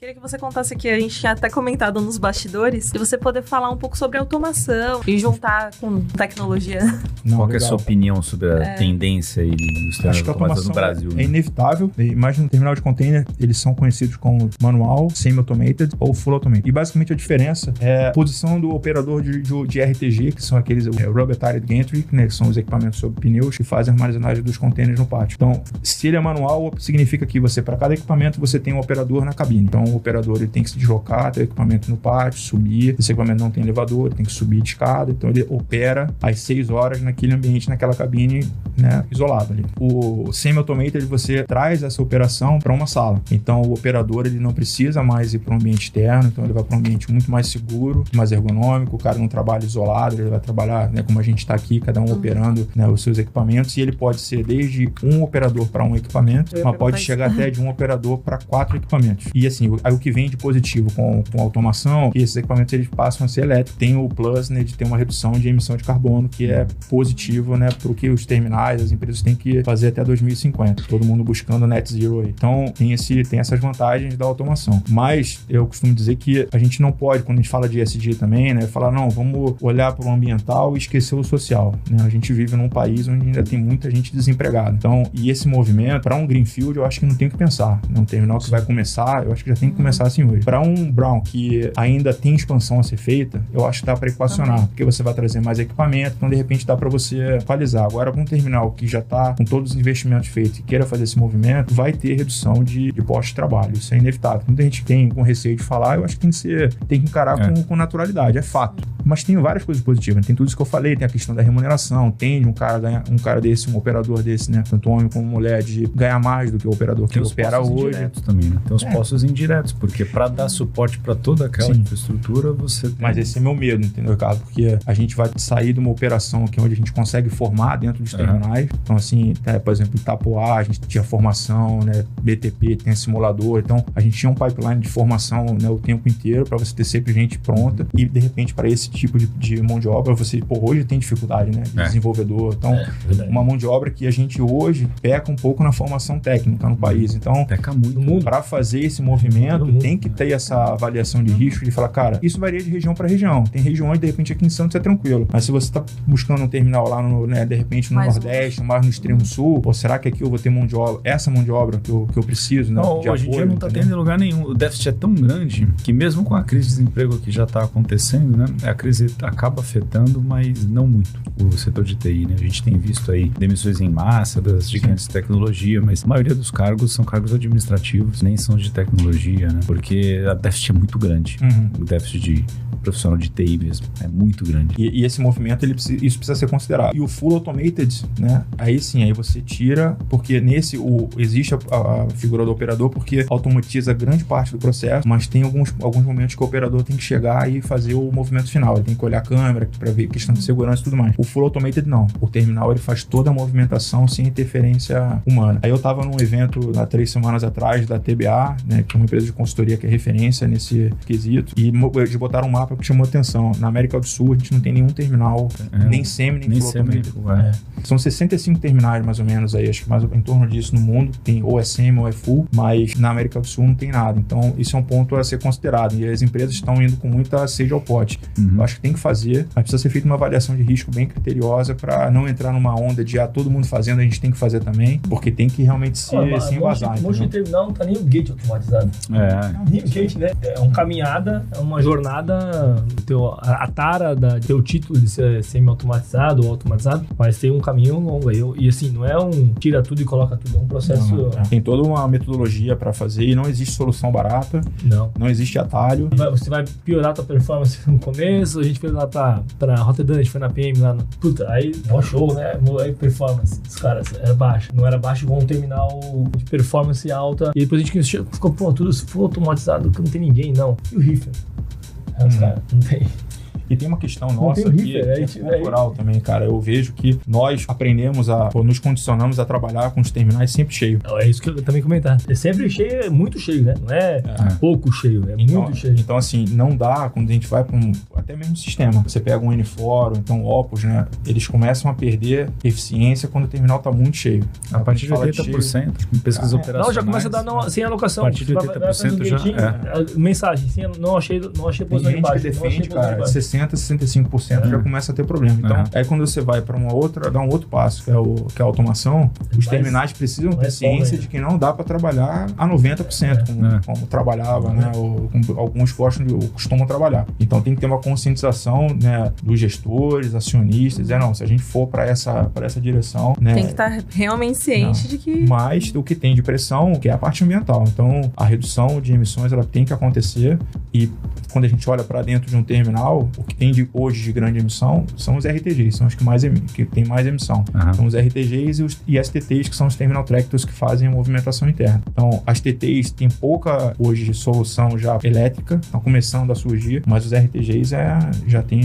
Queria que você contasse aqui, a gente tinha até comentado nos bastidores, e você poder falar um pouco sobre automação e juntar com tecnologia. Qual é a sua opinião sobre a tendência e industrial de automação no Brasil? É inevitável. Imagina, no terminal de container, eles são conhecidos como manual, semi-automated ou full automated. E basicamente a diferença é a posição do operador de RTG, que são aqueles Rubber Tired Gantry, né, que são os equipamentos sob pneus que fazem a armazenagem dos containers no pátio. Então, se ele é manual, significa que para cada equipamento, você tem um operador na cabine. Então, o operador ele tem que se deslocar, ter o equipamento no pátio, subir. Esse equipamento não tem elevador, ele tem que subir de escada. Então, ele opera às 6 horas naquele ambiente, naquela cabine, né, isolado ali. O semi-automated, você traz essa operação para uma sala. Então, o operador ele não precisa mais ir para um ambiente externo, então ele vai para um ambiente muito mais seguro, mais ergonômico. O cara não trabalha isolado, ele vai trabalhar, né, como a gente está aqui, cada um operando, né, os seus equipamentos. E ele pode ser desde um operador para um equipamento, mas pode chegar até de um operador para 4 equipamentos. E assim, aí o que vem de positivo com a automação, que esses equipamentos eles passam a ser elétricos. Tem o plus, né, de ter uma redução de emissão de carbono, que é positivo, né, para o que os terminais, as empresas têm que fazer até 2050. Todo mundo buscando net zero aí. Então, tem essas vantagens da automação. Mas, eu costumo dizer que a gente não pode, quando a gente fala de ESG também, né, falar, não, vamos olhar para o ambiental e esquecer o social, né? A gente vive num país onde ainda tem muita gente desempregada. Então, e esse movimento, para um greenfield, eu acho que não tem o que pensar. Um terminal que vai começar, eu acho que já tem que começar assim hoje. Para um brown que ainda tem expansão a ser feita, eu acho que dá para equacionar, porque você vai trazer mais equipamento, então de repente dá para você equalizar. Agora, para um terminal que já está com todos os investimentos feitos e queira fazer esse movimento, vai ter redução de postos de trabalho. Isso é inevitável. Muita gente tem com receio de falar, eu acho que tem que encarar com naturalidade, é fato. Mas tem várias coisas positivas, tem tudo isso que eu falei, tem a questão da remuneração, tem um cara desse, um operador desse, né, tanto homem como mulher, de ganhar mais do que o operador que opera hoje. Também, né? Tem os postos indiretos, porque para dar suporte para toda aquela infraestrutura, você tem... Mas esse é meu medo, entendeu, Ricardo? Porque a gente vai sair de uma operação que é onde a gente consegue formar dentro dos terminais. Então, assim, por exemplo, Itapoá, a gente tinha formação, né, BTP, tem simulador. Então, a gente tinha um pipeline de formação, né, o tempo inteiro para você ter sempre gente pronta. E, de repente, para esse tipo de mão de obra, você, hoje tem dificuldade, né, de desenvolvedor. Então, uma mão de obra que a gente hoje peca um pouco na formação técnica no país. Então, peca muito. Para fazer esse movimento, tem que ter essa avaliação de risco, de falar, cara, isso varia de região para região. Tem regiões, de repente, aqui em Santos é tranquilo. Mas se você está buscando um terminal lá, né, de repente, no Nordeste, mais no extremo sul, ou será que aqui eu vou ter essa mão de obra que eu preciso, né? Não, hoje em dia não está tendo em lugar nenhum. O déficit é tão grande que mesmo com a crise de desemprego que já está acontecendo, né, a crise acaba afetando, mas não muito o setor de TI, né? A gente tem visto aí demissões em massa das gigantes de tecnologia, mas a maioria dos cargos são cargos administrativos, nem são de tecnologia, né? Porque a déficit é muito grande. O déficit de profissional de TI mesmo é muito grande. E esse movimento, isso precisa ser considerado. E o full automated, né? Aí sim, aí você tira, porque existe a figura do operador, porque automatiza grande parte do processo, mas tem alguns momentos que o operador tem que chegar e fazer o movimento final. Ele tem que olhar a câmera para ver questão de segurança e tudo mais. O full automated não. O terminal, ele faz toda a movimentação sem interferência humana. Aí eu estava num evento há 3 semanas atrás da TBA, né, que é uma empresa de consultoria que é referência nesse quesito, e eles botaram um mapa que chamou atenção. Na América do Sul, a gente não tem nenhum terminal, nem semi, nem full automated. São 65 terminais, mais ou menos, aí, acho que mais em torno disso no mundo. Tem ou é semi ou é full, mas na América do Sul não tem nada. Então, isso é um ponto a ser considerado. E as empresas estão indo com muita sede ao pote. Eu acho que tem que fazer, mas precisa ser feita uma avaliação de risco bem criteriosa para não entrar numa onda de todo mundo fazendo, a gente tem que fazer também, porque tem que realmente se embasar. Um monte de terminal não tá nem o gate automatizado. Nem o gate, né? É uma caminhada, é uma jornada, a tara de ter o título de ser semi-automatizado ou automatizado, mas tem um caminho longo aí. E assim, não é tira tudo e coloca tudo, é um processo... Tem toda uma metodologia para fazer e não existe solução barata. Não existe atalho. Você vai piorar a tua performance no começo, a gente foi lá pra Rotterdam, a gente foi na PM lá, aí mó show, né? Aí performance dos caras era baixa. Não era baixo igual um terminal de performance alta. E depois a gente ficou, tudo full automatizado, que não tem ninguém, não. E o Riffer? Os caras, não tem... E tem uma questão nossa que é cultural também, cara. Eu vejo que nós aprendemos nos condicionamos a trabalhar com os terminais sempre cheios. É isso que eu também comentar. É sempre cheio, é muito cheio, né? Não é pouco cheio, é muito cheio. Então, assim, não dá, quando a gente vai para até mesmo sistema. Você pega um N4, então Opus, né? Eles começam a perder eficiência quando o terminal está muito cheio. A partir de 80%, pesquisas operacionais. Não, já começa a dar sem alocação. A partir de 80% já. Mensagem, não achei posição Tem gente que defende, cara, 60%, 65% já começa a ter problema. Então, aí quando você vai para dar um outro passo, que é a automação, os terminais precisam ter ciência de que não dá para trabalhar a 90%, como trabalhava, né? Ou como alguns costumam trabalhar. Então, tem que ter uma conscientização, né, dos gestores, acionistas, não, se a gente for para essa direção, né? Tem que estar realmente ciente de que... Mas o que tem de pressão, que é a parte ambiental. Então, a redução de emissões, ela tem que acontecer e quando a gente olha para dentro de um terminal, o que tem hoje de grande emissão são os RTGs, são os que tem mais emissão. São os RTGs e as TTs, que são os Terminal Tractors que fazem a movimentação interna. Então, as TTs têm pouca, hoje, solução já elétrica, estão começando a surgir, mas os RTGs já tem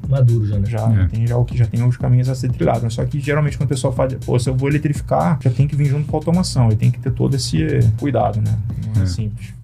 maduro já, né? Já tem os caminhos a ser trilhados. Só que, geralmente, quando o pessoal fala, se eu vou eletrificar, já tem que vir junto com a automação, e tem que ter todo esse cuidado, né? Não é simples.